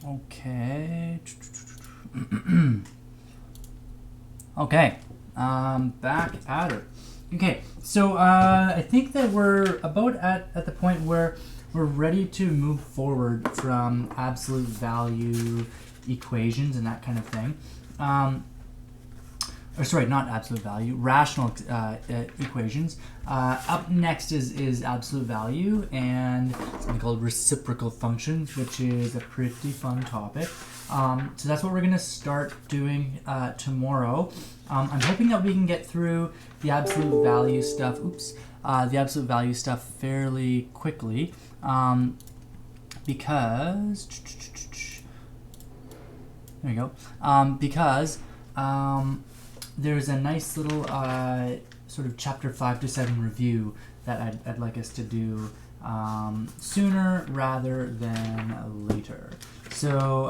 Okay. Okay. Back at her. Okay, so I think that we're about at the point where we're ready to move forward from absolute value equations and that kind of thing. Or sorry, not absolute value, rational equations. Up next is absolute value and something called reciprocal functions, which is a pretty fun topic. So that's what we're going to start doing tomorrow. I'm hoping that we can get through the absolute value stuff. The absolute value stuff fairly quickly, because there we go. Because there's a nice little sort of chapter 5 to 7 review that I'd like us to do sooner rather than later. So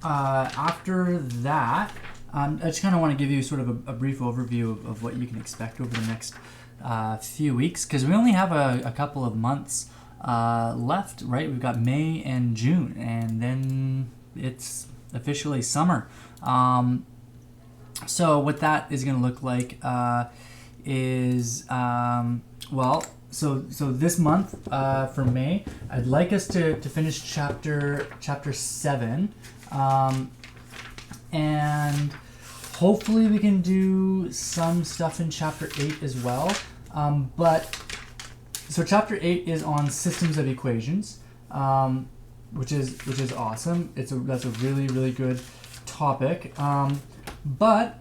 after that, I just kind of want to give you sort of a brief overview of what you can expect over the next few weeks, because we only have a couple of months left, right? We've got May and June, and then it's officially summer. So what that is going to look like is, so this month for May, I'd like us to finish chapter 7, and hopefully we can do some stuff in chapter 8 as well. So chapter 8 is on systems of equations, which is awesome. That's a really good topic. But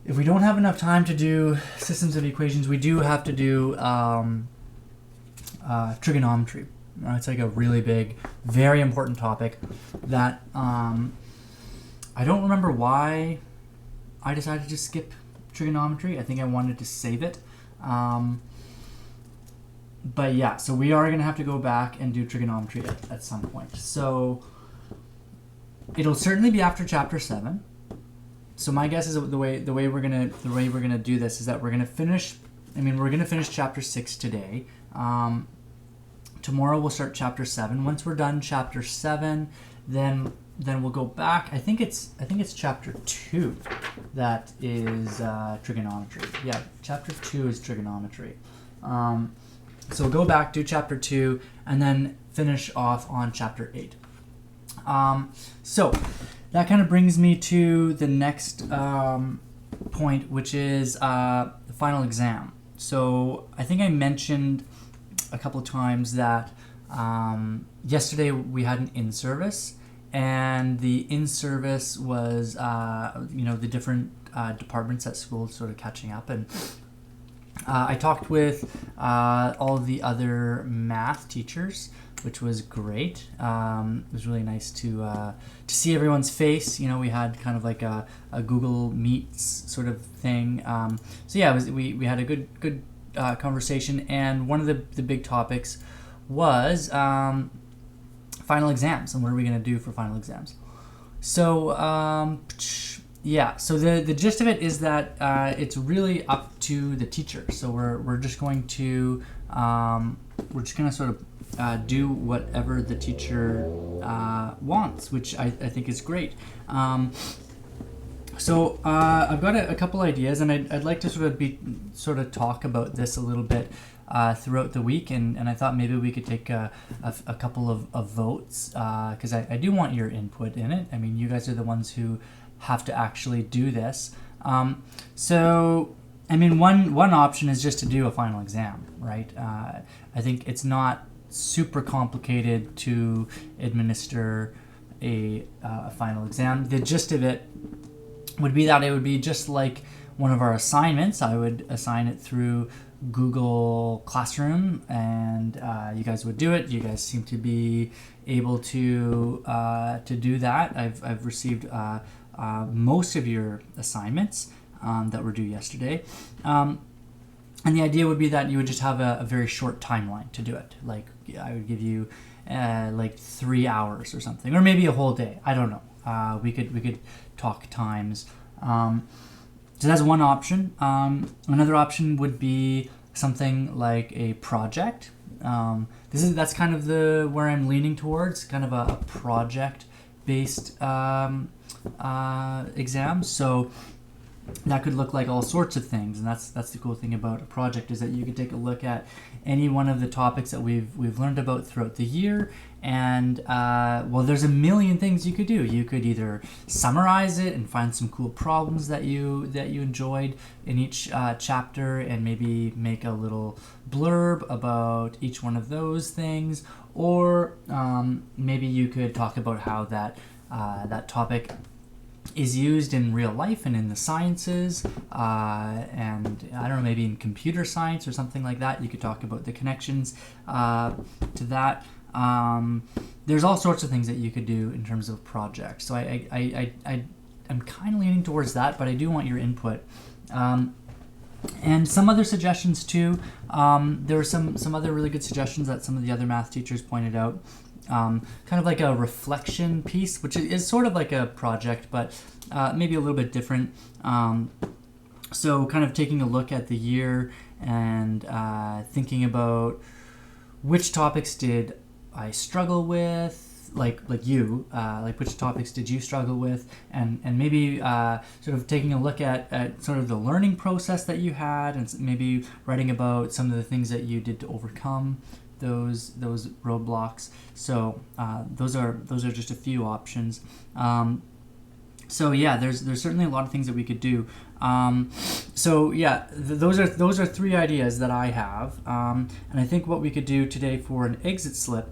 if we don't have enough time to do systems of equations, we do have to do trigonometry. It's like a really big, very important topic that I don't remember why I decided to skip trigonometry. I think I wanted to save it. But yeah, so we are going to have to go back and do trigonometry at some point. So it'll certainly be after chapter 7. So my guess is the way we're gonna do this is that we're gonna finish chapter 6 today. Tomorrow we'll start chapter 7. Once we're done chapter 7, then we'll go back. I think it's chapter 2 that is trigonometry. Yeah, chapter 2 is trigonometry. So we'll go back, do chapter 2, and then finish off on chapter 8. So that kind of brings me to the next point, which is the final exam. So I think I mentioned a couple of times that yesterday we had an in-service, and the in-service was the different departments at school sort of catching up, and I talked with all of the other math teachers, which was great. It was really nice to see everyone's face. We had kind of like a Google Meets sort of thing. So yeah, we had a good conversation, and one of the big topics was final exams, and what are we going to do for final exams. So so the gist of it is that it's really up to the teacher. So we're just going to sort of do whatever the teacher wants, which I think is great. So I've got a couple ideas, and I'd like to sort of talk about this a little bit throughout the week, and I thought maybe we could take a couple of votes, because I do want your input in it. I mean, you guys are the ones who have to actually do this. So I mean, one option is just to do a final exam, right? I think it's not super complicated to administer a final exam. The gist of it would be that it would be just like one of our assignments. I would assign it through Google Classroom, and you guys would do it. You guys seem to be able to do that. I've received most of your assignments that were due yesterday. And the idea would be that you would just have a very short timeline to do it. Like I would give you like 3 hours or something, or maybe a whole day. I don't know. We could talk times. So that's one option. Another option would be something like a project. That's kind of where I'm leaning towards, kind of a project-based exam. So that could look like all sorts of things, and that's the cool thing about a project, is that you could take a look at any one of the topics that we've learned about throughout the year, and well, there's a million things you could do. You could either summarize it and find some cool problems that you enjoyed in each chapter, and maybe make a little blurb about each one of those things, or maybe you could talk about how that topic is used in real life and in the sciences, and I don't know, maybe in computer science or something like that. You could talk about the connections to that. There's all sorts of things that you could do in terms of projects. So I'm kind of leaning towards that, but I do want your input. And some other suggestions too. There were some other really good suggestions that some of the other math teachers pointed out. Kind of like a reflection piece, which is sort of like a project, but maybe a little bit different. So kind of taking a look at the year and thinking about which topics did I struggle with, like which topics did you struggle with, and maybe sort of taking a look at sort of the learning process that you had, and maybe writing about some of the things that you did to overcome those roadblocks. So those are just a few options. So yeah, there's certainly a lot of things that we could do. So yeah, those are three ideas that I have. And I think what we could do today for an exit slip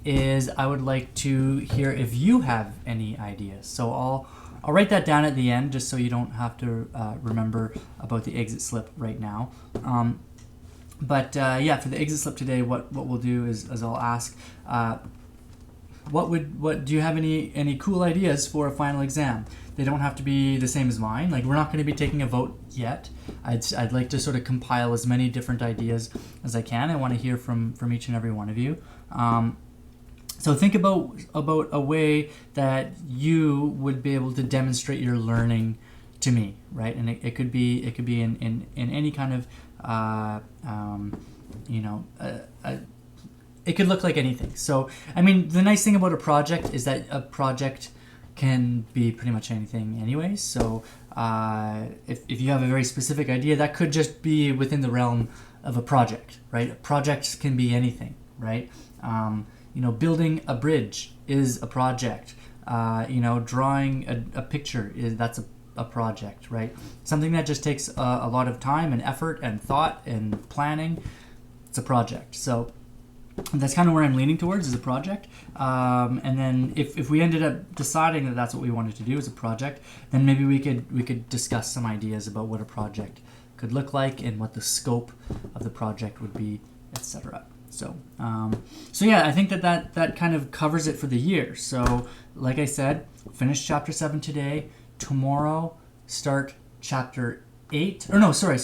is I would like to hear if you have any ideas. So I'll write that down at the end, just so you don't have to remember about the exit slip right now. But yeah, for the exit slip today, what we'll do is I'll ask, what do you have any cool ideas for a final exam? They don't have to be the same as mine. Like, we're not going to be taking a vote yet. I'd like to sort of compile as many different ideas as I can. I want to hear from each and every one of you. So think about a way that you would be able to demonstrate your learning to me, right? And it could be in any kind of it could look like anything. So, I mean, the nice thing about a project is that a project can be pretty much anything anyways. So if you have a very specific idea, that could just be within the realm of a project, right? Projects can be anything, right? Building a bridge is a project. Drawing a picture that's a project, right? Something that just takes a lot of time and effort and thought and planning, it's a project. So that's kind of where I'm leaning towards, is a project. And then if we ended up deciding that that's what we wanted to do as a project, then maybe we could discuss some ideas about what a project could look like and what the scope of the project would be, etc. So yeah, I think that kind of covers it for the year. So like I said, finish chapter 7 today. Tomorrow, start chapter 8. Or no, sorry.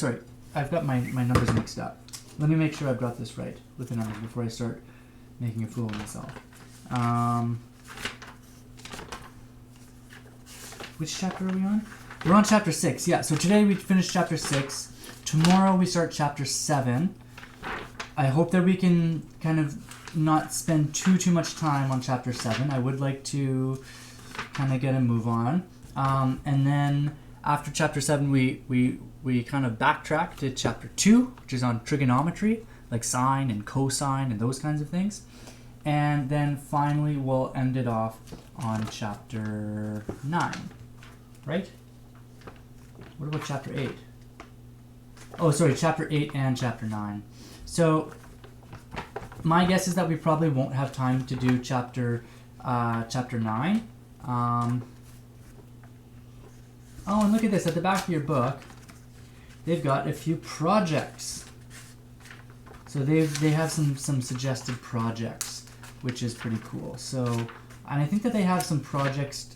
I've got my numbers mixed up. Let me make sure I've got this right with the numbers before I start making a fool of myself. Which chapter are we on? We're on chapter 6. Yeah, so today we finished chapter 6. Tomorrow we start chapter 7. I hope that we can kind of not spend too much time on chapter 7. I would like to kind of get a move on. And then after chapter 7, we kind of backtrack to chapter 2, which is on trigonometry, like sine and cosine and those kinds of things. And then finally, we'll end it off on chapter 9, right? What about chapter 8? Oh, sorry, chapter 8 and chapter 9. So my guess is that we probably won't have time to do chapter 9. Oh, and look at this. At the back of your book, they've got a few projects. So they have some suggested projects, which is pretty cool. So, and I think that they have some projects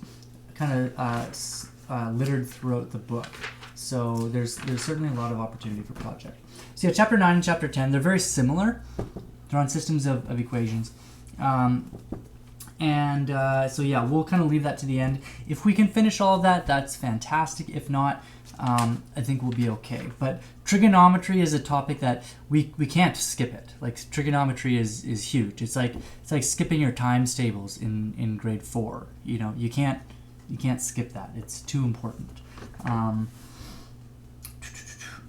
kind of littered throughout the book. So there's certainly a lot of opportunity for project. So yeah, chapter 9 and chapter 10, they're very similar. They're on systems of equations. And so yeah, we'll kind of leave that to the end. If we can finish all of that, that's fantastic. If not, I think we'll be okay. But trigonometry is a topic that we can't skip it. Like trigonometry is huge. It's like skipping your times tables in grade 4. You know, you can't skip that. It's too important. I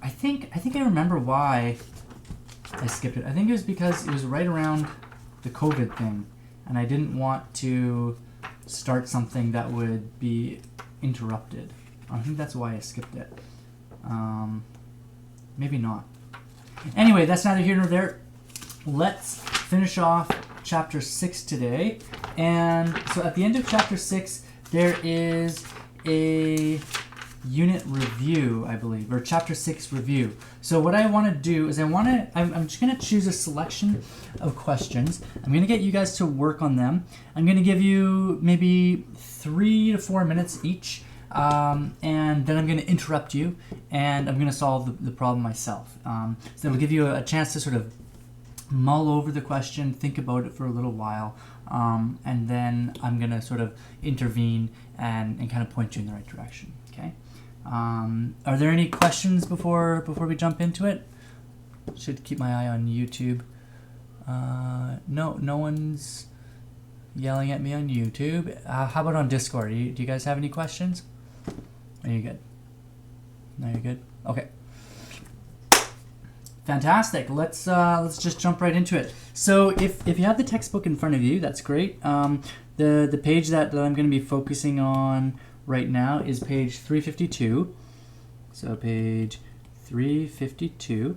think I remember why I skipped it. I think it was because it was right around the COVID thing, and I didn't want to start something that would be interrupted. I think that's why I skipped it. Maybe not. Anyway, that's neither here nor there. Let's finish off chapter 6 today. And so at the end of chapter 6, there is a unit review, I believe, or chapter 6 review. So what I want to do is I'm just going to choose a selection of questions. I'm going to get you guys to work on them. I'm going to give you maybe 3 to 4 minutes each, and then I'm going to interrupt you, and I'm going to solve the problem myself. So it'll give you a chance to sort of mull over the question, think about it for a little while, and then I'm going to sort of intervene and kind of point you in the right direction. Okay. Are there any questions before we jump into it? Should keep my eye on YouTube. No one's yelling at me on YouTube. How about on Discord? Do you guys have any questions? Are you good? No, you're good? Okay. Fantastic. Let's just jump right into it. So if you have the textbook in front of you, that's great. The page that I'm going to be focusing on right now is page 352. So page 352.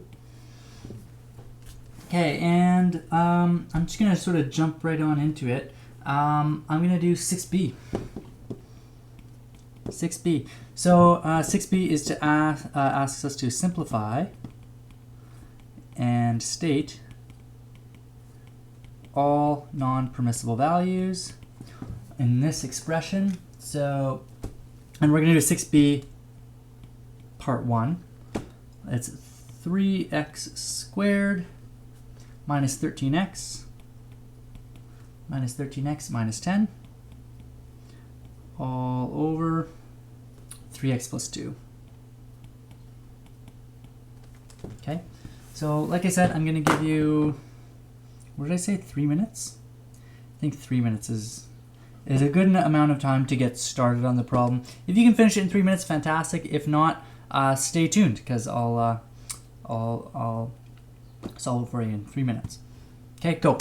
Okay, and I'm just going to sort of jump right on into it. I'm going to do 6B. 6B. So 6B is to asks us to simplify and state all non-permissible values in this expression. So, and we're going to do 6B part 1. It's 3x squared minus 13x minus 10 all over 3x plus 2. Okay, so like I said, I'm going to give you, what did I say, 3 minutes? I think 3 minutes is a good amount of time to get started on the problem. If you can finish it in 3 minutes, fantastic. If not, stay tuned, because I'll solve it for you in 3 minutes. Okay, go.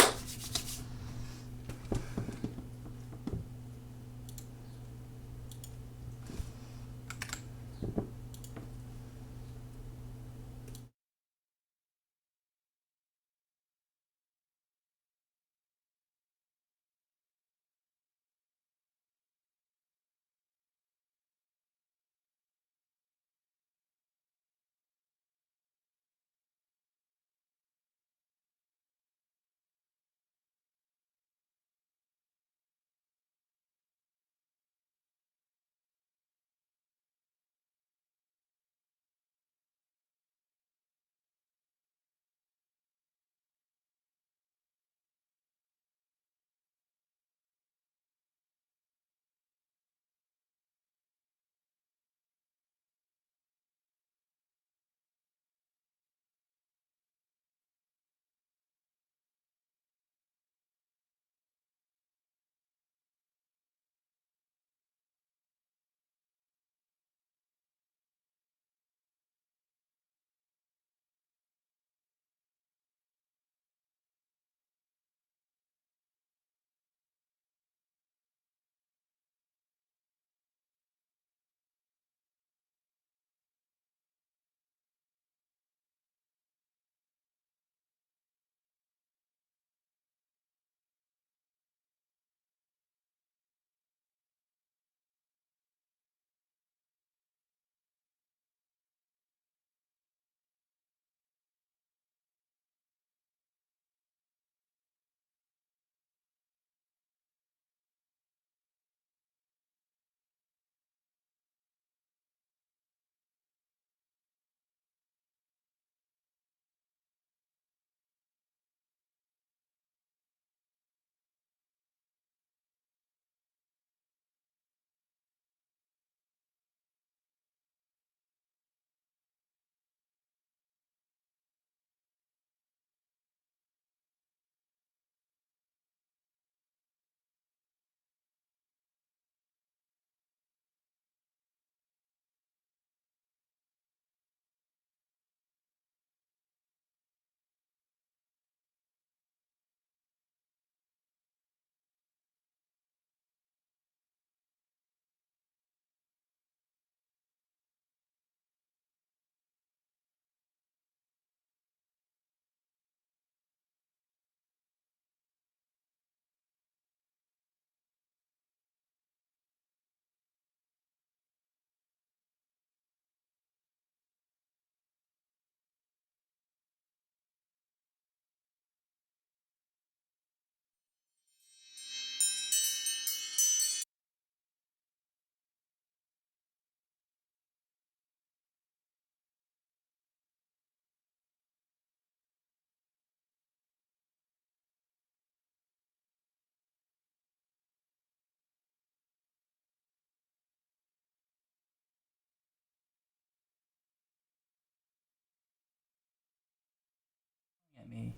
me.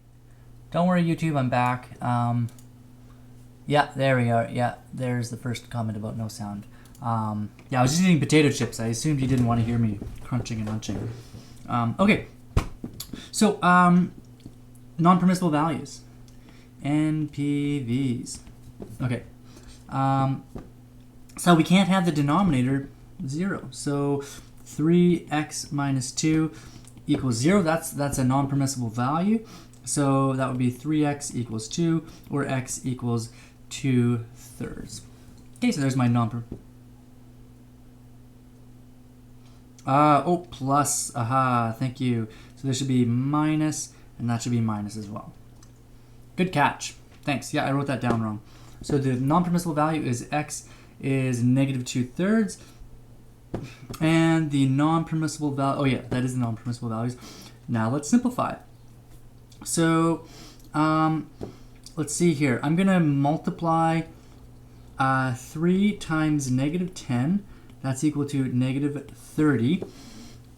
Don't worry, YouTube, I'm back. Yeah, there we are. Yeah, there's the first comment about no sound. Yeah, I was just eating potato chips. I assumed you didn't want to hear me crunching and munching. Okay, so non-permissible values, NPVs. Okay, so we can't have the denominator 0. So 3x minus 2 equals 0. That's a non-permissible value. So that would be 3x equals 2, or x equals 2/3. Okay, so there's my plus, aha, thank you. So this should be minus, and that should be minus as well. Good catch, thanks. Yeah, I wrote that down wrong. So the non-permissible value is x is negative 2/3, and the non-permissible value, oh yeah, that is the non-permissible values. Now let's simplify. So let's see here. I'm going to multiply 3 times negative 10. That's equal to negative 30.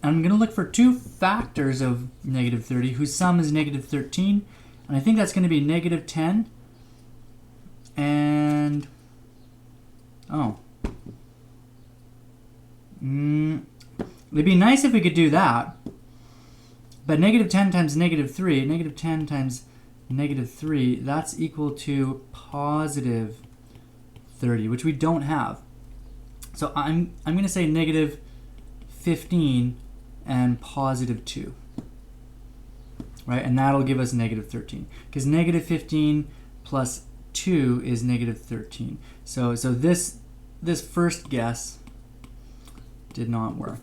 I'm going to look for two factors of negative 30 whose sum is negative 13. And I think that's going to be negative 10 and... it'd be nice if we could do that. But negative 10 times negative 3, negative 10 times negative 3, that's equal to positive 30, which we don't have. So I'm going to say negative 15 and positive 2. Right? And that'll give us negative 13. Because negative 15 plus 2 is negative 13. So this first guess did not work.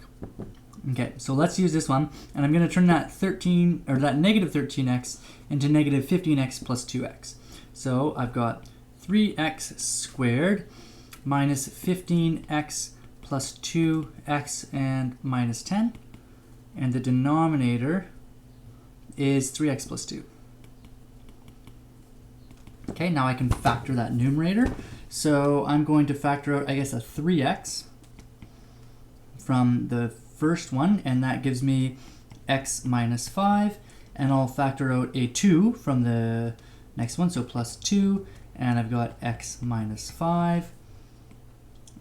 Okay, so let's use this one, and I'm going to turn that negative 13x into negative 15x plus 2x. So I've got 3x squared minus 15x plus 2x and minus 10, and the denominator is 3x plus 2. Okay, now I can factor that numerator. So I'm going to factor out, I guess, a 3x from the first one, and that gives me x minus 5, and I'll factor out a 2 from the next one, so plus 2, and I've got x minus 5,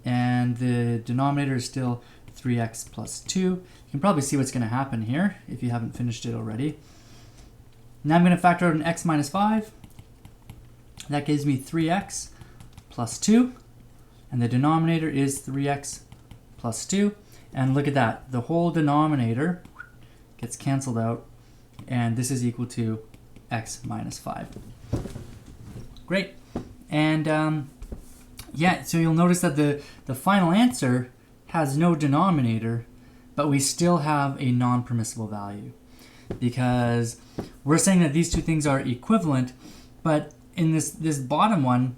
and the denominator is still 3x plus 2. You can probably see what's going to happen here if you haven't finished it already. Now I'm going to factor out an x minus 5. That gives me 3x plus 2, and the denominator is 3x plus 2. And look at that, the whole denominator gets canceled out, and this is equal to x minus 5. Great. And yeah, so you'll notice that the final answer has no denominator, but we still have a non-permissible value, because we're saying that these two things are equivalent, but in this bottom one,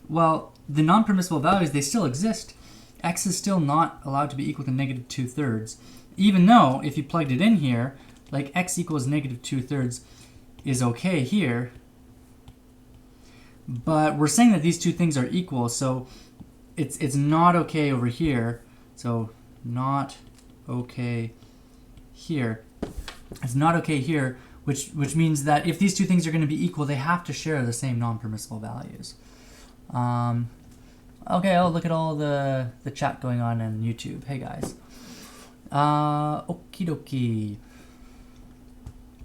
well, the non-permissible values, they still exist. X is still not allowed to be equal to negative 2/3, even though if you plugged it in here, like x equals negative 2/3 is okay here, but we're saying that these two things are equal, so it's not okay over here. So not okay here. It's not okay here, which means that if these two things are going to be equal, they have to share the same non-permissible values. Okay, oh, look at all the chat going on YouTube. Hey, guys. Okie dokie.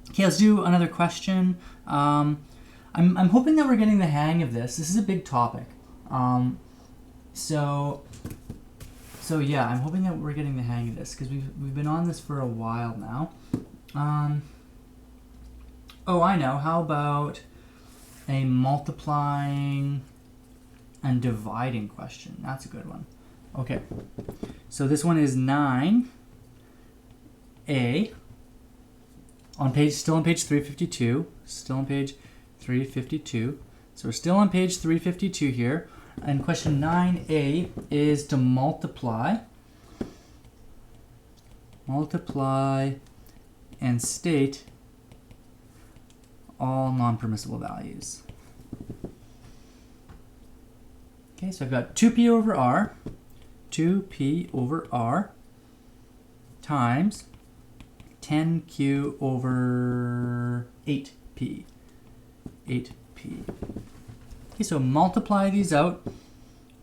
Okay, let's do another question. I'm hoping that we're getting the hang of this. This is a big topic. So yeah, I'm hoping that we're getting the hang of this, because we've been on this for a while now. Oh, I know. How about a multiplying and dividing question? That's a good one. Okay, so this one is 9a still on page 352. Still on page 352. So we're still on page 352 here, and question 9a is to multiply and state all non-permissible values. Okay, so I've got 2p over r times 10q over 8. 8p. 8p. Okay, so multiply these out.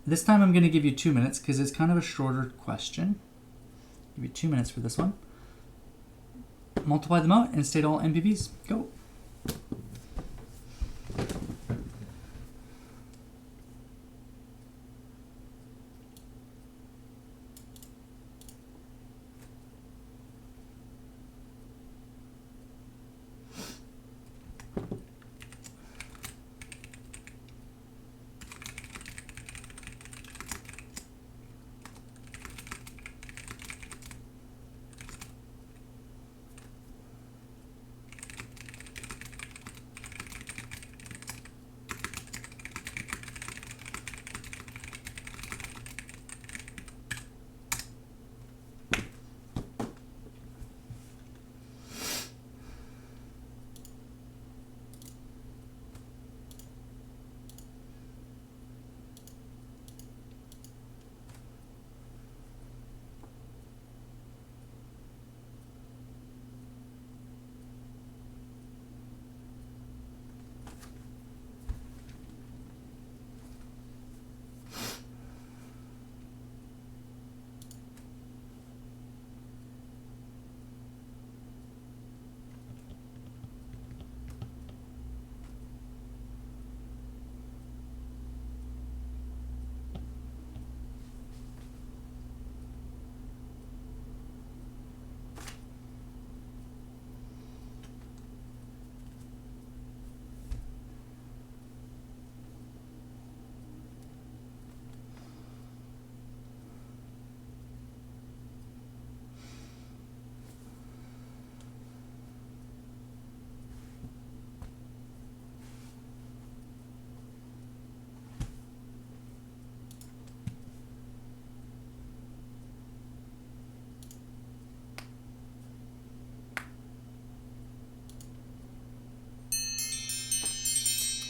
This time I'm going to give you 2 minutes because it's kind of a shorter question. Give you 2 minutes for this one. Multiply them out and state all NPVs. Go.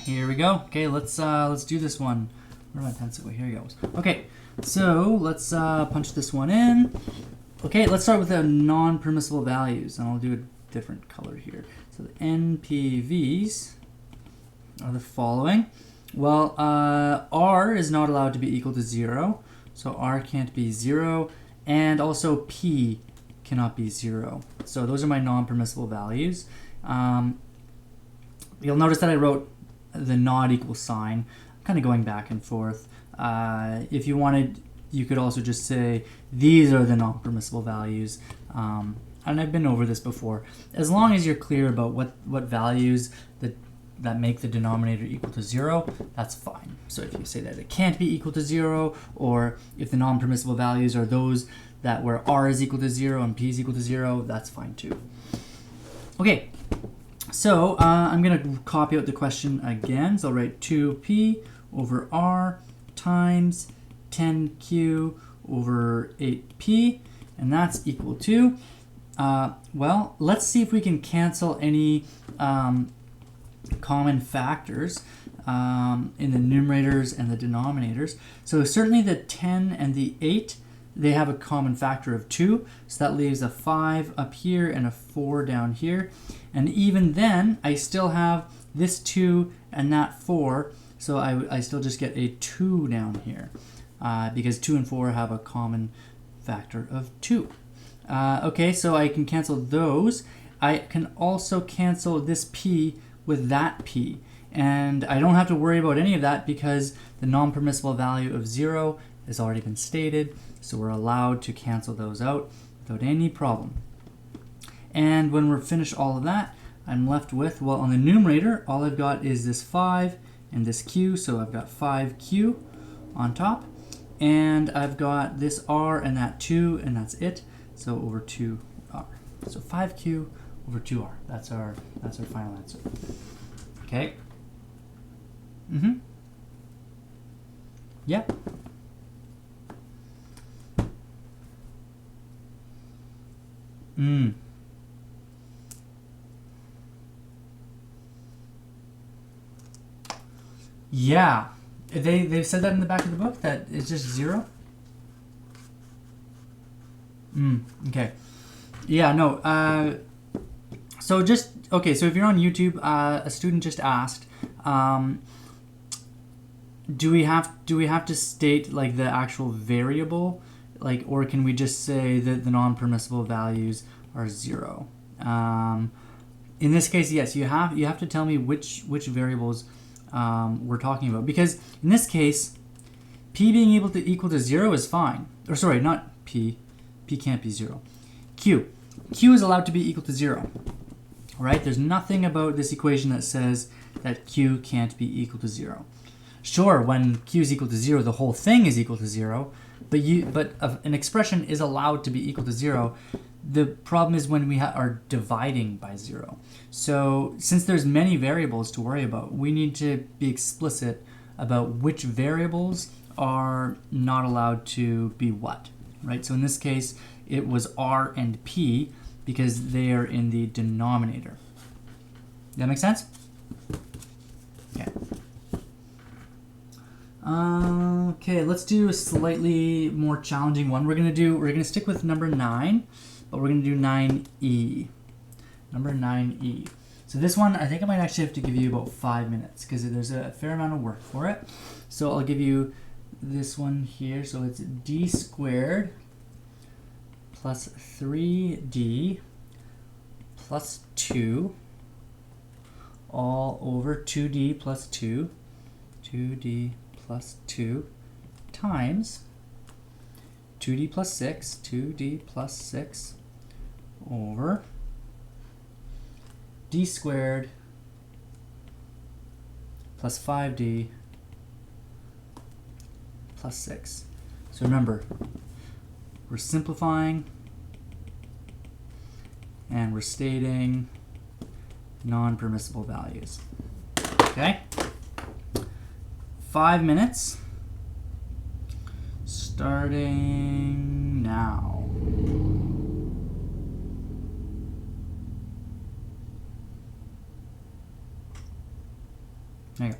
Here we go. Okay, let's do this one. Where did my pencil go? Here he goes. Okay, so let's punch this one in. Okay, let's start with the non-permissible values, and I'll do a different color here. So the NPVs are the following. Well, R is not allowed to be equal to 0, so R can't be 0, and also P cannot be 0. So those are my non-permissible values. You'll notice that I wrote the not equal sign, kind of going back and forth. If you wanted, you could also just say these are the non-permissible values. And I've been over this before. As long as you're clear about what values that make the denominator equal to 0, that's fine. So if you say that it can't be equal to 0, or if the non-permissible values are those that where R is equal to 0 and P is equal to 0, that's fine too. Okay. So I'm going to copy out the question again. So I'll write 2p over r times 10q over 8p, and that's equal to, well, let's see if we can cancel any common factors in the numerators and the denominators. So certainly the 10 and the 8, they have a common factor of 2, so that leaves a 5 up here and a 4 down here. And even then, I still have this 2 and that 4, so I still just get a 2 down here, because 2 and 4 have a common factor of 2. Okay, so I can cancel those. I can also cancel this p with that p, and I don't have to worry about any of that because the non-permissible value of 0 has already been stated, so we're allowed to cancel those out without any problem. And when we're finished all of that, I'm left with, well, on the numerator, all I've got is this 5 and this q, so I've got 5q on top, and I've got this r and that 2, and that's it, so over 2r. So 5q over 2r. That's our final answer. Okay. Yep. Yeah, they've said that in the back of the book, that it's just 0. Okay. Yeah, no. So just, okay, so if you're on YouTube, a student just asked, do we have to state like the actual variable, like, or can we just say that the non-permissible values are 0? In this case, yes, you have to tell me which variables we're talking about, because in this case, p being able to equal to 0 is fine. Or sorry, not p. P can't be 0. Q is allowed to be equal to 0. Right? There's nothing about this equation that says that q can't be equal to 0. Sure, when q is equal to 0, the whole thing is equal to 0, but an expression is allowed to be equal to 0. The problem is when we are dividing by 0. So since there's many variables to worry about, we need to be explicit about which variables are not allowed to be what, right? So in this case, it was r and p because they are in the denominator. Does that make sense? Okay. Okay, let's do a slightly more challenging one. We're gonna stick with number 9, but we're gonna do 9e. Number 9e. So this one, I think I might actually have to give you about 5 minutes because there's a fair amount of work for it. So I'll give you this one here. So it's d squared plus 3d plus 2 all over 2d plus 2, 2d plus 2 times 2d plus 6, 2d plus 6 over d squared plus 5d plus 6. So remember, we're simplifying and we're stating non-permissible values. Okay? 5 minutes starting now. There you go.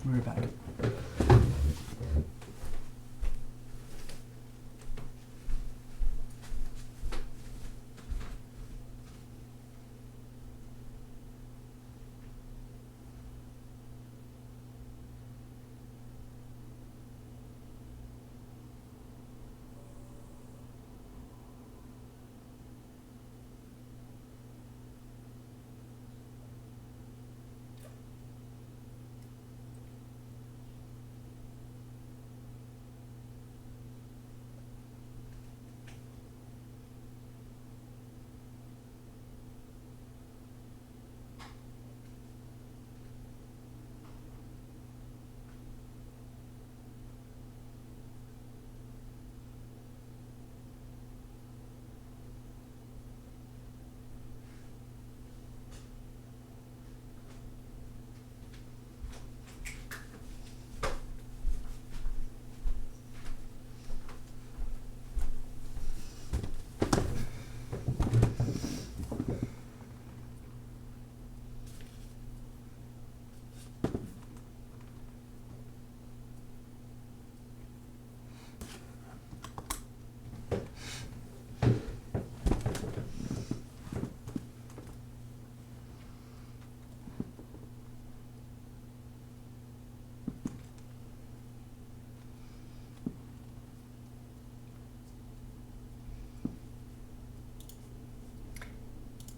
We're back.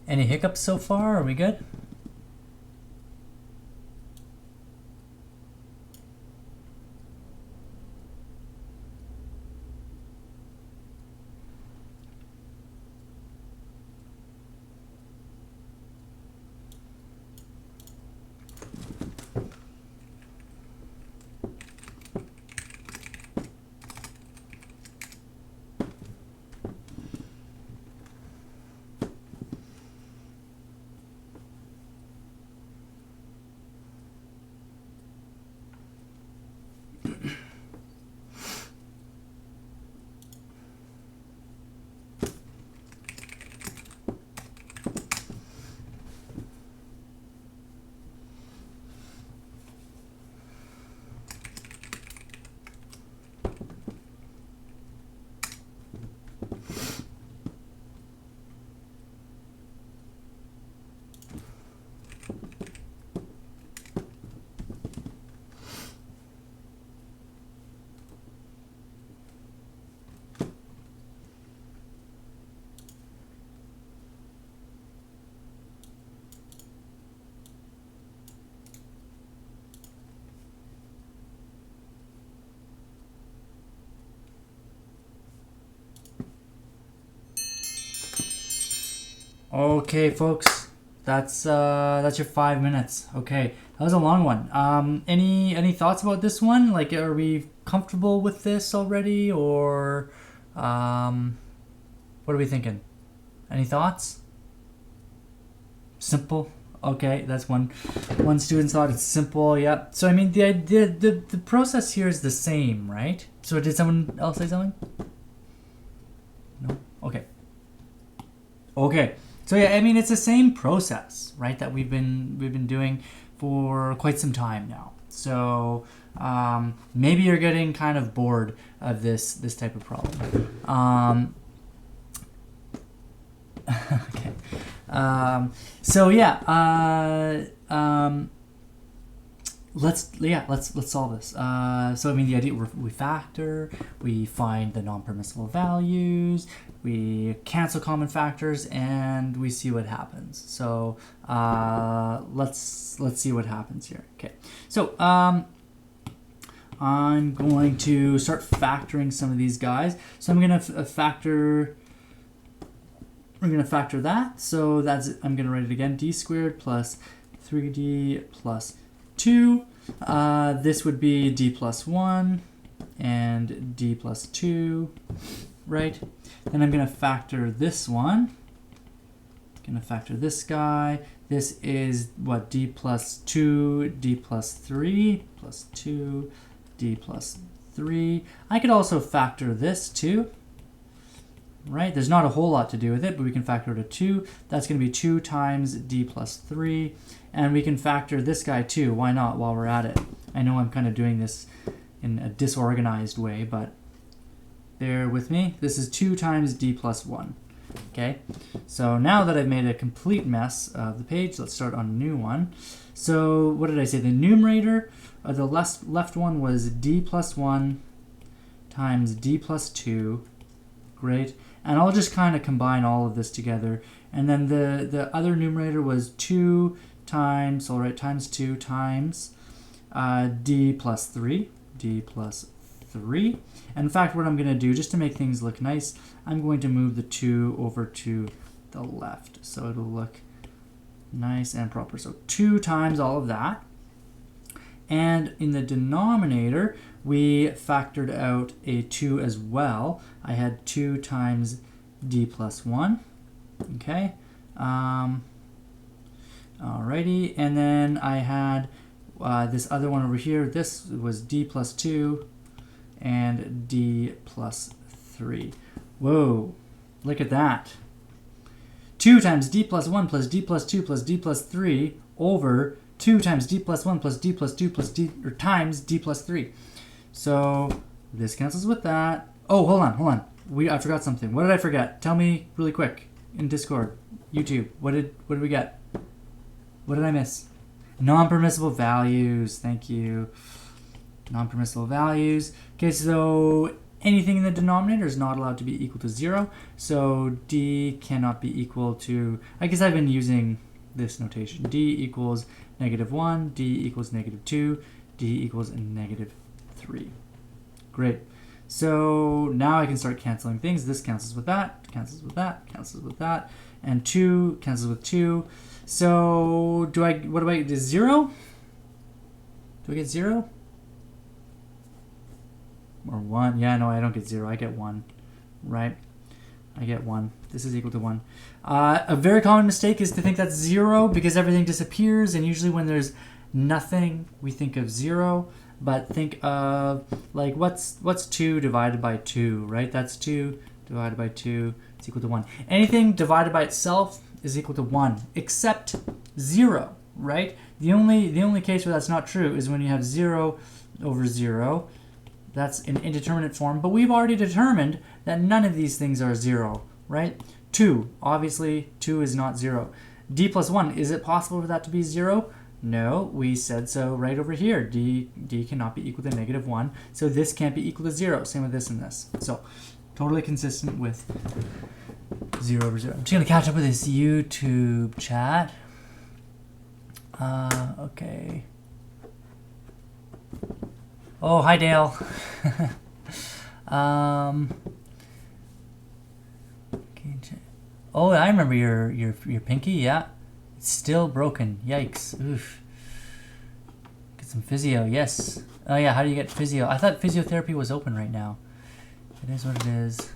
Any hiccups so far? Are we good? Okay, folks, that's your 5 minutes. Okay, that was a long one. Any thoughts about this one? Like, are we comfortable with this already, or what are we thinking? Any thoughts? Simple. Okay, that's one student thought. It's simple. Yep. So I mean, the idea, the process here is the same, right? So did someone else say something? No. Okay. Okay. So yeah, I mean, it's the same process, right, that we've been doing for quite some time now. So maybe you're getting kind of bored of this type of problem. Okay. So yeah, let's solve this. So I mean, the idea, we factor, we find the non-permissible values, we cancel common factors, and we see what happens. So let's see what happens here. Okay. So I'm going to start factoring some of these guys. So I'm going to factor. We're going to factor that. So that's, I'm going to write it again. D squared plus 3D plus 2. This would be D plus 1 and D plus 2, right? Then I'm going to factor this one. Going to factor this guy. This is what? D plus 2, D plus 3, plus 2, D plus 3. I could also factor this too. Right, there's not a whole lot to do with it, but we can factor it to 2. That's going to be 2 times D plus 3. And we can factor this guy too. Why not, while we're at it? I know I'm kind of doing this in a disorganized way, but bear with me. This is 2 times D plus 1. Okay, so now that I've made a complete mess of the page, let's start on a new one. So what did I say? The numerator, the left one was D plus 1 times D plus 2. Great. And I'll just kind of combine all of this together. And then the other numerator was 2 times, so I'll write times 2 times D plus 3. D plus 3. And in fact, what I'm going to do, just to make things look nice, I'm going to move the 2 over to the left. So it'll look nice and proper. So 2 times all of that. And in the denominator, we factored out a 2 as well. I had 2 times D plus 1. Okay. Alrighty. And then I had this other one over here. This was D plus 2 and D plus 3. Whoa. Look at that. 2 times D plus 1 plus D plus 2 plus D plus 3 over 2 times D plus 1 plus D plus 2 plus D, or times D plus 3. So this cancels with that. Oh, hold on. I forgot something. What did I forget? Tell me really quick in Discord, YouTube. What did we get? What did I miss? Non-permissible values. Thank you. Non-permissible values. Okay, so Anything in the denominator is not allowed to be equal to 0. So d cannot be equal to, I guess I've been using this notation. D equals -1, D equals -2, D equals -3. Great. So now I can start canceling things. This cancels with that, cancels with that, cancels with that, and 2 cancels with 2. So what do I get? 0? Do I get 0? Or 1? Yeah, no, I don't get 0. I get 1, right? I get 1. This is equal to 1. A very common mistake is to think that's 0 because everything disappears, and usually when there's nothing, we think of 0. But think of, like, what's 2 divided by 2, right? That's 2 divided by 2 is equal to 1. Anything divided by itself is equal to 1, except 0, right? The only case where that's not true is when you have 0 over 0. That's an indeterminate form, but we've already determined that none of these things are 0, right? 2, obviously 2 is not 0. D plus 1, is it possible for that to be 0? No, we said so right over here. D cannot be equal to -1, so this can't be equal to 0. Same with this and this. So totally consistent with 0 over 0. I'm just going to catch up with this YouTube chat. Okay. Oh, hi Dale. Oh, I remember your pinky. Yeah, it's still broken. Yikes. Oof. Get some physio. Yes. Oh yeah. How do you get physio? I thought physiotherapy was open right now. It is what it is.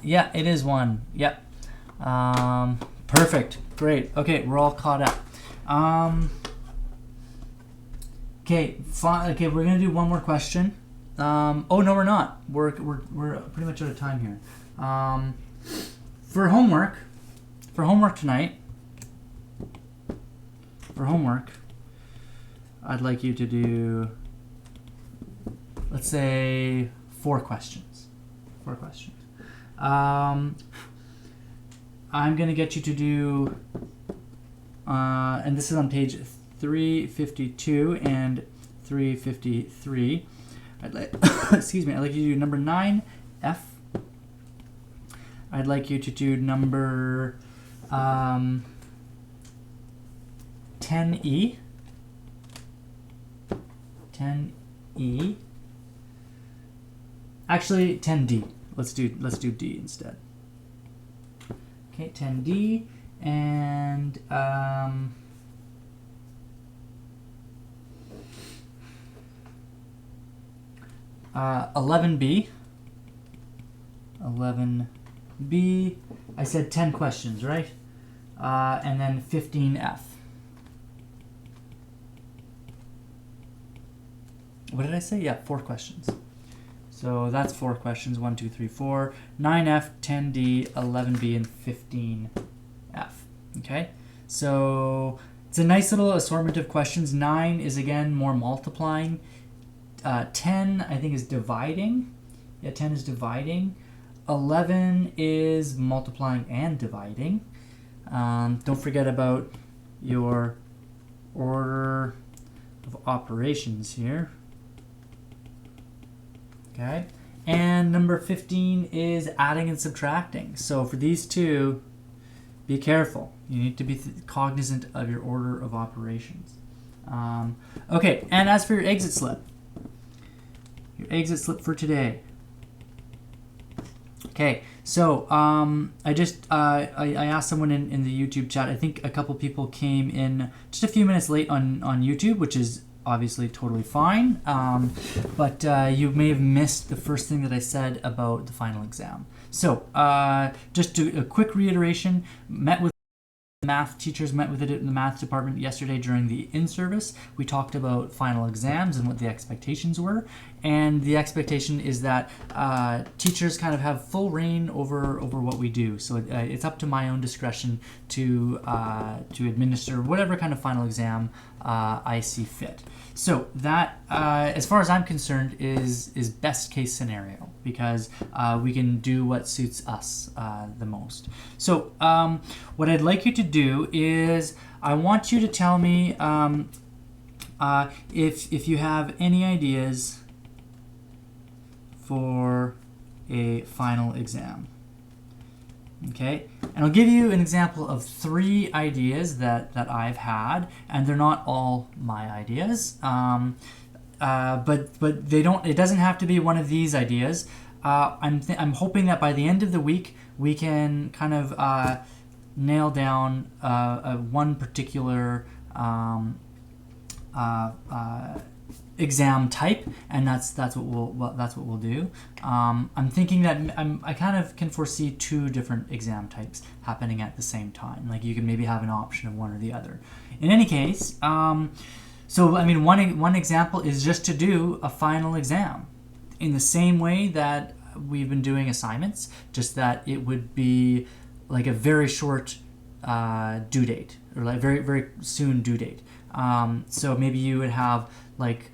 Yeah, it is 1. Yep. Perfect. Great. Okay, we're all caught up. Okay, okay, we're gonna do one more question. Oh no, we're not. We're pretty much out of time here. For homework tonight. For homework, I'd like you to do, let's say, 4 questions. 4 questions. I'm gonna get you to do, and this is on page 352 and 353. Excuse me. I'd like you to do number 9, F. I'd like you to do number 10E. 10E. Actually, 10D. Let's do D instead. Okay, 10D and 11B. 11B. I said 10 questions, right? And then 15F. What did I say? Yeah, 4 questions. So that's 4 questions. 1, 2, 3, 4. 9F, 10D, 11B, and 15F. Okay? So it's a nice little assortment of questions. 9 is, again, more multiplying. 10, I think, is dividing. Yeah, 10 is dividing. 11 is multiplying and dividing. Don't forget about your order of operations here. Okay, and number 15 is adding and subtracting. So for these two, be careful. You need to be cognizant of your order of operations. Okay, and as for your exit slip for today. Okay, so I asked someone in the YouTube chat. I think a couple people came in just a few minutes late on YouTube, which is obviously totally fine, but you may have missed the first thing that I said about the final exam. So just a quick reiteration, math teachers met with it in the math department yesterday during the in-service. We talked about final exams and what the expectations were, and the expectation is that teachers kind of have full reign over what we do. So it's up to my own discretion to administer whatever kind of final exam I see fit. So that, as far as I'm concerned, is best case scenario, because we can do what suits us the most. So what I'd like you to do is I want you to tell me if you have any ideas for a final exam. Okay, and I'll give you an example of 3 ideas that I've had, and they're not all my ideas, but they don't. It doesn't have to be one of these ideas. I'm hoping that by the end of the week we can kind of nail down one particular exam type, and that's what we'll do. I'm thinking that I kind of can foresee 2 different exam types happening at the same time. Like you can maybe have an option of one or the other. In any case, so I mean one example is just to do a final exam in the same way that we've been doing assignments, just that it would be like a very short due date, or like very very soon due date. So maybe you would have like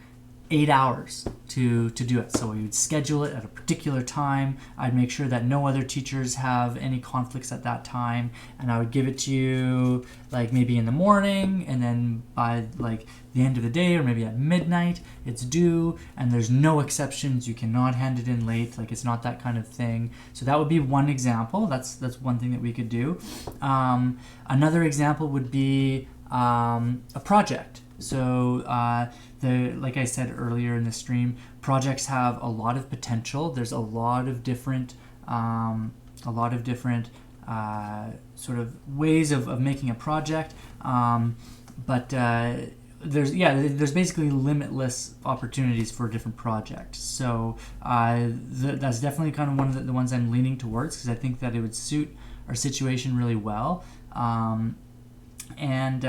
8 hours to do it. So we would schedule it at a particular time. I'd make sure that no other teachers have any conflicts at that time, and I would give it to you like maybe in the morning, and then by like the end of the day or maybe at midnight it's due, and there's no exceptions. You cannot hand it in late. Like it's not that kind of thing. So that would be one example. That's one thing that we could do. Another example would be a project. So like I said earlier in the stream, projects have a lot of potential. There's a lot of different sort of ways of making a project, but there's basically limitless opportunities for different projects. So that's definitely kind of one of the ones I'm leaning towards, because I think that it would suit our situation really well. And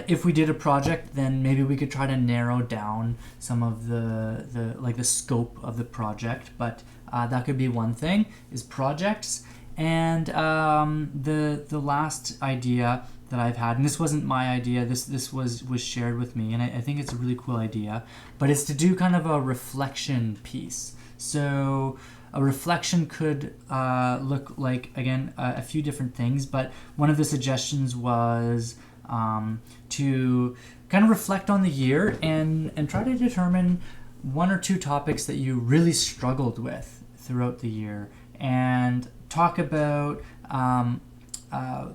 if we did a project, then maybe we could try to narrow down some of the scope of the project. But that could be one thing, is projects. And the last idea that I've had, and this wasn't my idea, this was shared with me, and I think it's a really cool idea, but it's to do kind of a reflection piece. So a reflection could look like, again, a few different things, but one of the suggestions was to kind of reflect on the year and try to determine 1 or 2 topics that you really struggled with throughout the year, and talk about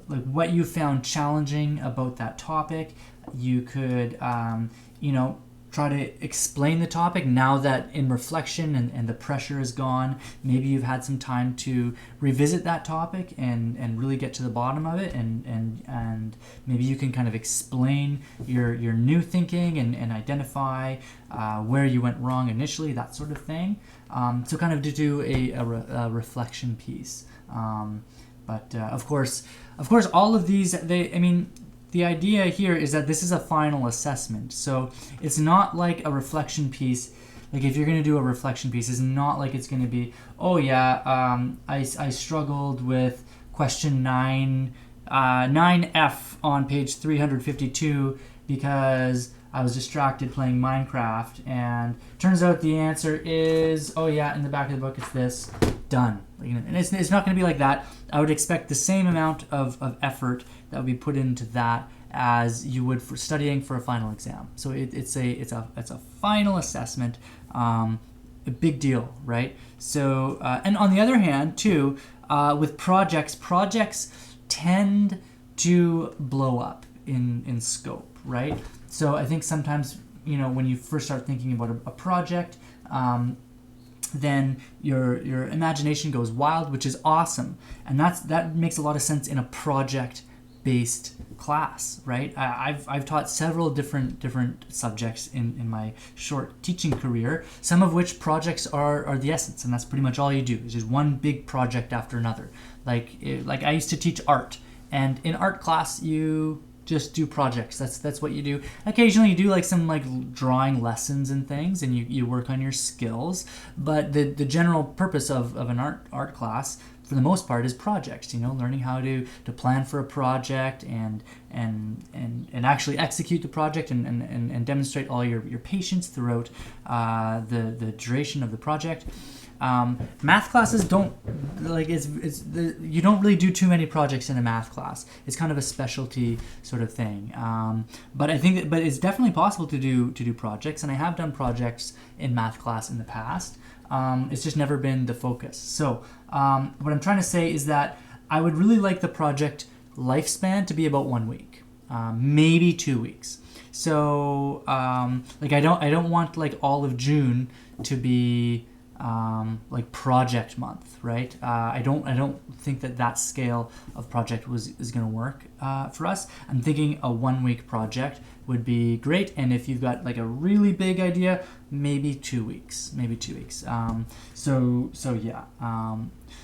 like what you found challenging about that topic. You could try to explain the topic now that in reflection and the pressure is gone. Maybe you've had some time to revisit that topic and really get to the bottom of it, and maybe you can kind of explain your new thinking and identify where you went wrong initially, that sort of thing. So kind of to do a reflection piece. But of course, all of these, the idea here is that this is a final assessment. So it's not like a reflection piece. Like if you're going to do a reflection piece, it's not like it's going to be, I struggled with question 9F on page 352 because I was distracted playing Minecraft, and turns out the answer is, in the back of the book it's this, done. And it's not going to be like that. I would expect the same amount of effort that would be put into that as you would for studying for a final exam. So it's a final assessment, a big deal, right? So and on the other hand too, with projects tend to blow up in scope, right? So I think sometimes, when you first start thinking about a project, then your imagination goes wild, which is awesome, and that makes a lot of sense in a project-based class, right? I've taught several different subjects in my short teaching career, some of which projects are the essence, and that's pretty much all you do. It's just one big project after another. Like I used to teach art, and in art class you just do projects. That's what you do. Occasionally you do like some like drawing lessons and things, and you work on your skills, but the general purpose of an art class for the most part is projects, learning how to plan for a project and actually execute the project and demonstrate all your patience throughout the duration of the project. Math classes don't like you don't really do too many projects in a math class. It's kind of a specialty sort of thing. But I think but it's definitely possible to do projects, and I have done projects in math class in the past. It's just never been the focus. So what I'm trying to say is that I would really like the project lifespan to be about 1 week, maybe 2 weeks. So like I don't want like all of June to be like project month, right? I don't think that scale of project is going to work for us. I'm thinking a 1 week project would be great, and if you've got like a really big idea, maybe 2 weeks, So yeah.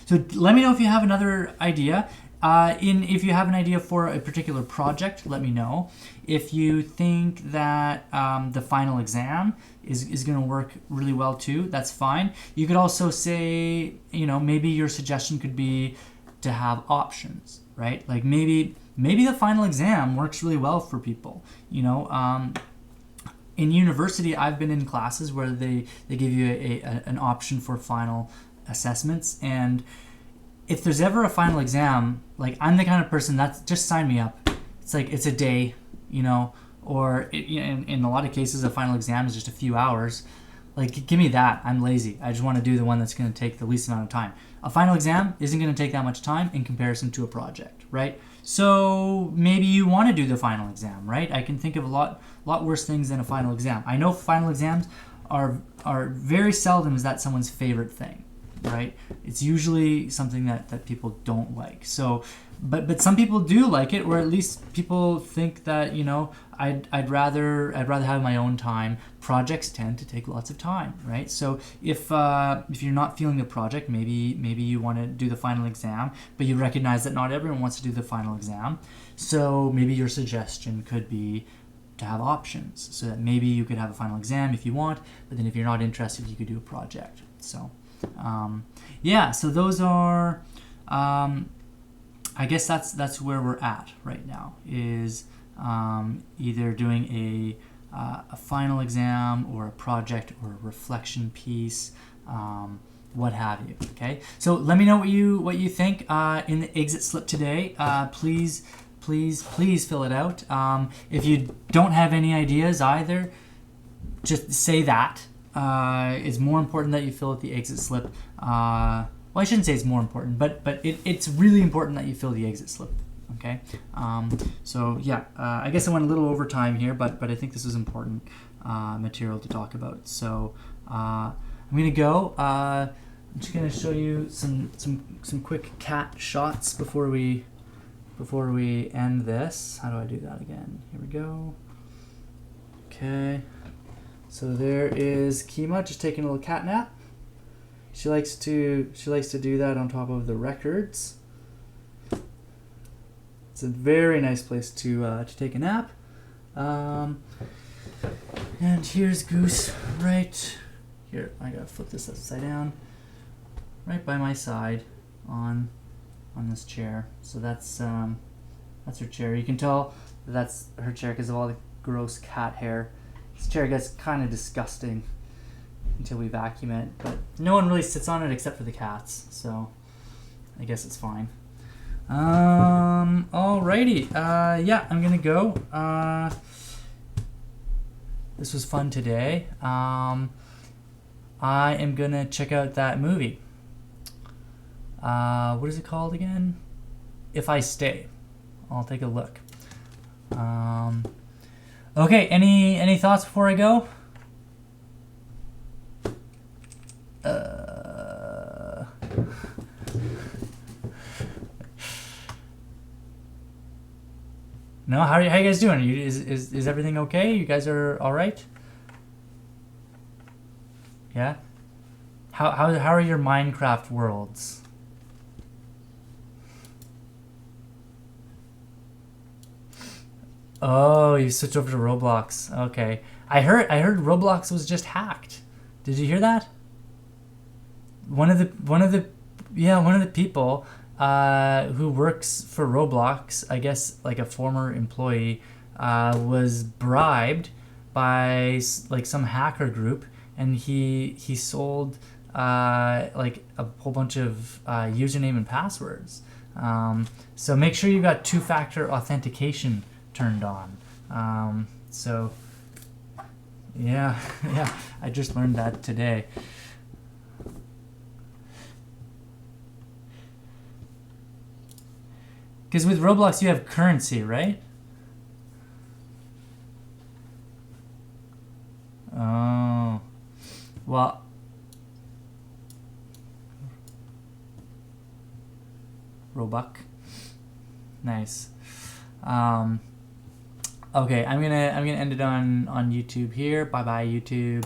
So let me know if you have another idea. If you have an idea for a particular project, let me know. If you think that the final exam is going to work really well too, that's fine. You could also say, maybe your suggestion could be to have options, right? Like maybe the final exam works really well for people. In university, I've been in classes where they give you an option for final assessments, and if there's ever a final exam, like I'm the kind of person that's just sign me up. It's like it's a day, or in a lot of cases a final exam is just a few hours. Like give me that. I'm lazy. I just want to do the one that's going to take the least amount of time. A final exam isn't going to take that much time in comparison to a project, right? So maybe you want to do the final exam, right? I can think of a lot worse things than a final exam. I know final exams are very seldom is that someone's favorite thing, right? It's usually something that people don't like. So, but some people do like it, or at least people think that I'd rather have my own time. Projects tend to take lots of time, right? So if you're not feeling the project, maybe you want to do the final exam, but you recognize that not everyone wants to do the final exam. So maybe your suggestion could be to have options, so that maybe you could have a final exam if you want, but then if you're not interested, you could do a project. So so those are I guess that's where we're at right now, is either doing a final exam or a project or a reflection piece, what have you. Okay, so let me know what you think in the exit slip today. Please fill it out. If you don't have any ideas either, just say that. It's more important that you fill out the exit slip. Well, I shouldn't say it's more important, but it's really important that you fill the exit slip. Okay. So yeah, I guess I went a little over time here, but I think this is important material to talk about. So I'm gonna go. I'm just gonna show you some quick cat shots before we end this. How do I do that again? Here we go. Okay. So there is Kima just taking a little cat nap. She likes to do that on top of the records. It's a very nice place to take a nap. And here's Goose right here. I gotta flip this upside down. Right by my side on this chair. So that's her chair. You can tell that's her chair because of all the gross cat hair. This chair gets kind of disgusting until we vacuum it, but no one really sits on it except for the cats, so I guess it's fine. Alrighty. Yeah, I'm gonna go. This was fun today. I am gonna check out that movie. What is it called again? If I Stay. I'll take a look. Okay, any thoughts before I go? No, how are you guys doing? Is everything okay? You guys are all right? Yeah. How are your Minecraft worlds? Oh, you switched over to Roblox. Okay. I heard Roblox was just hacked. Did you hear that? One of the people who works for Roblox, I guess like a former employee, was bribed by like some hacker group, and he sold like a whole bunch of username and passwords. So make sure you got two-factor authentication turned on. So yeah, yeah, I just learned that today. Because with Roblox you have currency, right? Oh, well, Robux, nice. Okay, I'm gonna end it on YouTube here. Bye bye YouTube.